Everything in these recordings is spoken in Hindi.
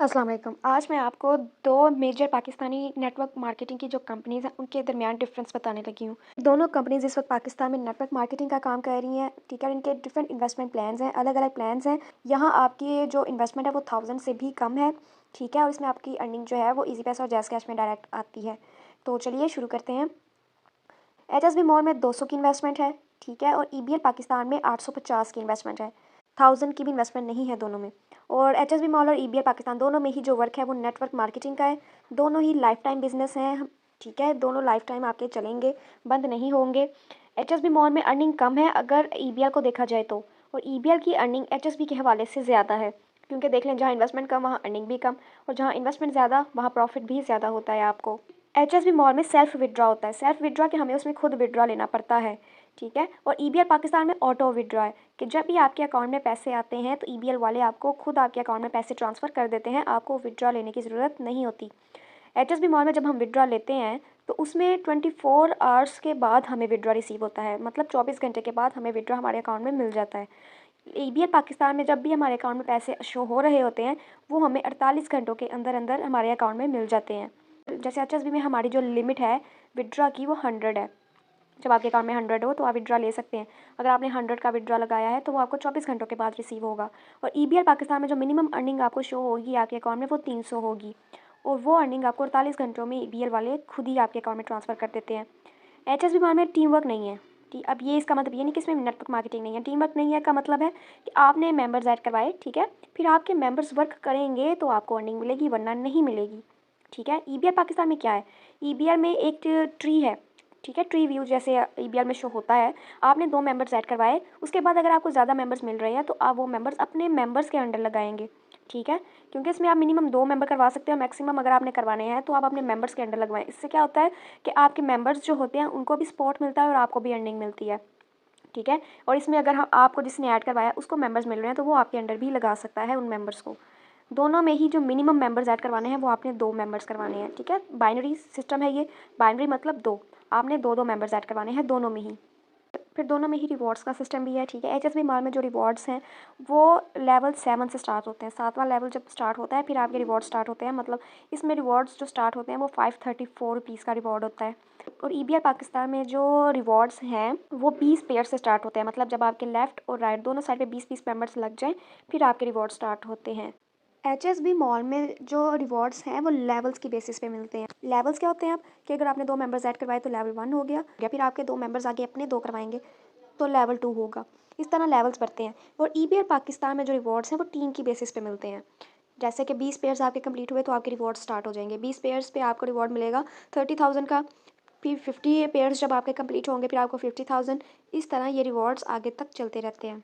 अस्सलाम वालेकुम। आज मैं आपको 2 मेजर पाकिस्तानी नेटवर्क मार्केटिंग की जो कंपनीज़ हैं, उनके दरमियान डिफरेंस बताने लगी हूँ। दोनों कंपनीज़ इस वक्त पाकिस्तान में नेटवर्क मार्केटिंग का काम कर रही हैं, ठीक है? इनके डिफरेंट इन्वेस्टमेंट प्लान्स हैं, अलग-अलग प्लान्स हैं। यहाँ आपकी जो इन्वेस्टमेंट है वो 1000 से भी कम है, ठीक है? और इसमें आपकी अर्निंग जो है वो ईज़ी पैसा और जैज़ कैश में डायरेक्ट आती है। तो चलिए शुरू करते हैं। एचएसबी मॉल में 200 की इन्वेस्टमेंट है, ठीक है? और ईबीएल पाकिस्तान में 850 की इन्वेस्टमेंट है। 1000 की भी इन्वेस्टमेंट नहीं है दोनों में। और एचएसबी मॉल और ईबीएल पाकिस्तान दोनों में ही जो वर्क है वो नेटवर्क मार्केटिंग का है। दोनों ही लाइफ टाइम बिजनेस हैं, ठीक है? दोनों लाइफ टाइम आपके चलेंगे, बंद नहीं होंगे। एचएसबी मॉल में अर्निंग कम है अगर ईबीएल को देखा जाए तो, और ईबीएल की अर्निंग एचएसबी के हवाले से ज़्यादा है, क्योंकि देख लें जहाँ इन्वेस्टमेंट कम वहाँ अर्निंग भी कम, और जहाँ इन्वेस्टमेंट ज़्यादा वहाँ प्रॉफिट भी ज़्यादा होता है आपको। एचएसबी मॉल में सेल्फ विड्रॉ होता है, सेल्फ विड्रॉ कि हमें उसमें खुद विड्रॉ लेना पड़ता है, ठीक है? और ईबीएल पाकिस्तान में ऑटो विड्रॉ है कि जब भी आपके अकाउंट में पैसे आते हैं तो ईबीएल वाले आपको खुद आपके अकाउंट में पैसे ट्रांसफ़र कर देते हैं, आपको विड्रॉ लेने की ज़रूरत नहीं होती। एचएसबी मॉल में जब हम विड्रॉ लेते हैं तो उसमें 24 आवर्स के बाद हमें विड्रॉ रिसीव होता है, मतलब 24 घंटे के बाद हमें विड्रॉ हमारे अकाउंट में मिल जाता है। ईबीएल पाकिस्तान में जब भी हमारे अकाउंट में पैसे शो हो रहे होते हैं वो हमें 48 घंटों के अंदर अंदर हमारे अकाउंट में मिल जाते हैं। जैसे एचएसबी में हमारी जो लिमिट है विड्रॉ की वो 100 है। जब आपके अकाउंट में 100 हो तो आप विड्रॉ ले सकते हैं। अगर आपने 100 का विड्रॉ लगाया है तो वो आपको 24 घंटों के बाद रिसीव होगा। और ईबीएल पाकिस्तान में जो मिनिमम अर्निंग आपको शो होगी आपके अकाउंट में वो 300 होगी, और वो अर्निंग आपको 48 घंटों में ईबीएल वाले खुद ही आपके अकाउंट में ट्रांसफ़र कर देते हैं। एचएसबी मॉल में टीम वर्क नहीं है। अब ये इसका मतलब ये नहीं कि इसमें नेटवर्क मार्केटिंग नहीं है। टीम वर्क नहीं है का मतलब है कि आपने मेंबर्स ऐड करवाए, ठीक है? फिर आपके मेंबर्स वर्क करेंगे तो आपको अर्निंग मिलेगी, वरना नहीं मिलेगी, ठीक है? ईबीएल पाकिस्तान में क्या है? ईबीएल में एक ट्री है, ठीक है? ट्री व्यू जैसे ईबीएल में शो होता है। आपने 2 मेंबर्स ऐड करवाए, उसके बाद अगर आपको ज़्यादा मेंबर्स मिल रहे हैं तो आप वो मेंबर्स अपने मेंबर्स के अंडर लगाएंगे, ठीक है? क्योंकि इसमें आप मिनिमम 2 मेंबर करवा सकते हो, मैक्सिमम अगर आपने करवाने हैं तो आप अपने मेंबर्स के अंडर लगवाएं। इससे क्या होता है कि आपके मेंबर्स जो होते हैं उनको भी सपोर्ट मिलता है और आपको भी अर्निंग मिलती है, ठीक है? और इसमें अगर हम आपको जिसने ऐड करवाया उसको मेंबर्स मिल रहे हैं तो वो आपके अंडर भी लगा सकता है उन मेंबर्स को। दोनों में ही जो मिनिमम मेंबर्स ऐड करवाने हैं वो आपने 2 मेंबर्स करवाने हैं, ठीक है? बाइनरी सिस्टम है ये, बाइनरी मतलब 2, आपने 2-2 मेंबर्स ऐड करवाने हैं दोनों में ही। फिर दोनों में ही रिवॉर्ड्स का सिस्टम भी है, ठीक है? एचएसबी मॉल में जो रिवॉर्ड्स हैं वो लेवल 7 से स्टार्ट होते हैं। 7वां लेवल जब स्टार्ट होता है फिर आपके रिवॉर्ड स्टार्ट होते हैं, मतलब इसमें रिवॉर्ड्स जो स्टार्ट होते हैं वो 534 रुपीज़ का रिवॉर्ड होता है। और ईबीएल पाकिस्तान में जो रिवॉर्ड्स हैं वो 20 पेयर से स्टार्ट होते हैं, मतलब जब आपके लेफ़्ट और राइट दोनों साइड पे 20-20 मेंबर्स लग जाएँ फिर आपके रिवॉर्ड स्टार्ट होते हैं। एचएसबी मॉल में जो रिवॉर्ड्स हैं वो लेवल्स की बेसिस पे मिलते हैं। लेवल्स क्या होते हैं आप कि अगर आपने 2 मेंबर्स ऐड करवाए तो लेवल 1 हो गया, या फिर आपके 2 मेंबर्स आगे अपने 2 करवाएंगे तो लेवल 2 होगा। इस तरह लेवल्स बढ़ते हैं। और ईबीएल पाकिस्तान में जो रिवॉर्ड्स हैं वो टीम की बेसिस पे मिलते हैं। जैसे कि 20 पेयर्स आपके कंप्लीट हुए तो आपके रिवॉर्ड स्टार्ट हो जाएंगे। 20 पेयर्स पे आपको रिवॉर्ड मिलेगा 30,000 का। फिर 50 पेयर्स जब आपके कंप्लीट होंगे फिर आपको 50,000। इस तरह ये रिवॉर्ड्स आगे तक चलते रहते हैं।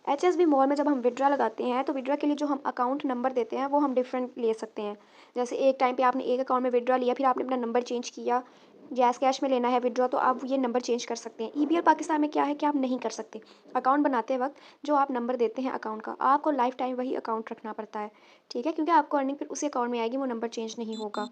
एचएसबी मॉल में जब हम विड्रा लगाते हैं तो विड्रा के लिए जो हम अकाउंट नंबर देते हैं वो हम डिफरेंट ले सकते हैं। जैसे एक टाइम पे आपने एक अकाउंट में विड्रा लिया, फिर आपने अपना नंबर चेंज किया, जैस कैश में लेना है विड्रा तो आप ये नंबर चेंज कर सकते हैं। ईबीएल पाकिस्तान में क्या है कि आप नहीं कर सकते। अकाउंट बनाते वक्त जो आप नंबर देते हैं अकाउंट का, आपको लाइफ टाइम वही अकाउंट रखना पड़ता है, ठीक है? क्योंकि आपको अर्निंग फिर उसी अकाउंट में आएगी, वो नंबर चेंज नहीं होगा।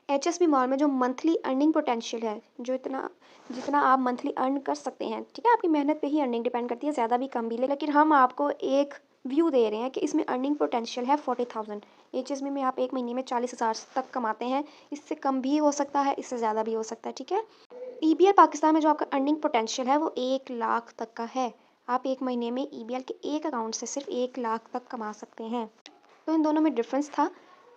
एचएसबी मॉल में जो मंथली अर्निंग पोटेंशियल है, जो इतना जितना आप मंथली अर्न कर सकते हैं, ठीक है? आपकी मेहनत पे ही अर्निंग डिपेंड करती है, ज़्यादा भी कम भी, लेकिन हम आपको एक व्यू दे रहे हैं कि इसमें अर्निंग पोटेंशियल है 40,000। एचएसबी में आप एक महीने में 40,000 तक कमाते हैं। इससे कम भी हो सकता है, इससे ज़्यादा भी हो सकता है, ठीक है? ईबीएल पाकिस्तान में जो आपका अर्निंग पोटेंशियल है वो 1 लाख तक का है। आप एक महीने में ईबीएल के एक अकाउंट से सिर्फ 1 लाख तक कमा सकते हैं। तो इन दोनों में डिफरेंस था।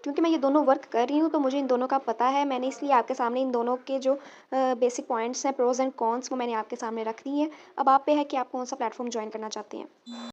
क्योंकि मैं ये दोनों वर्क कर रही हूँ तो मुझे इन दोनों का पता है, मैंने इसलिए आपके सामने इन दोनों के जो बेसिक पॉइंट्स हैं, प्रोज एंड कॉन्स, वो मैंने आपके सामने रख दी हैं। अब आप पे है कि आप कौन सा प्लेटफॉर्म ज्वाइन करना चाहते हैं।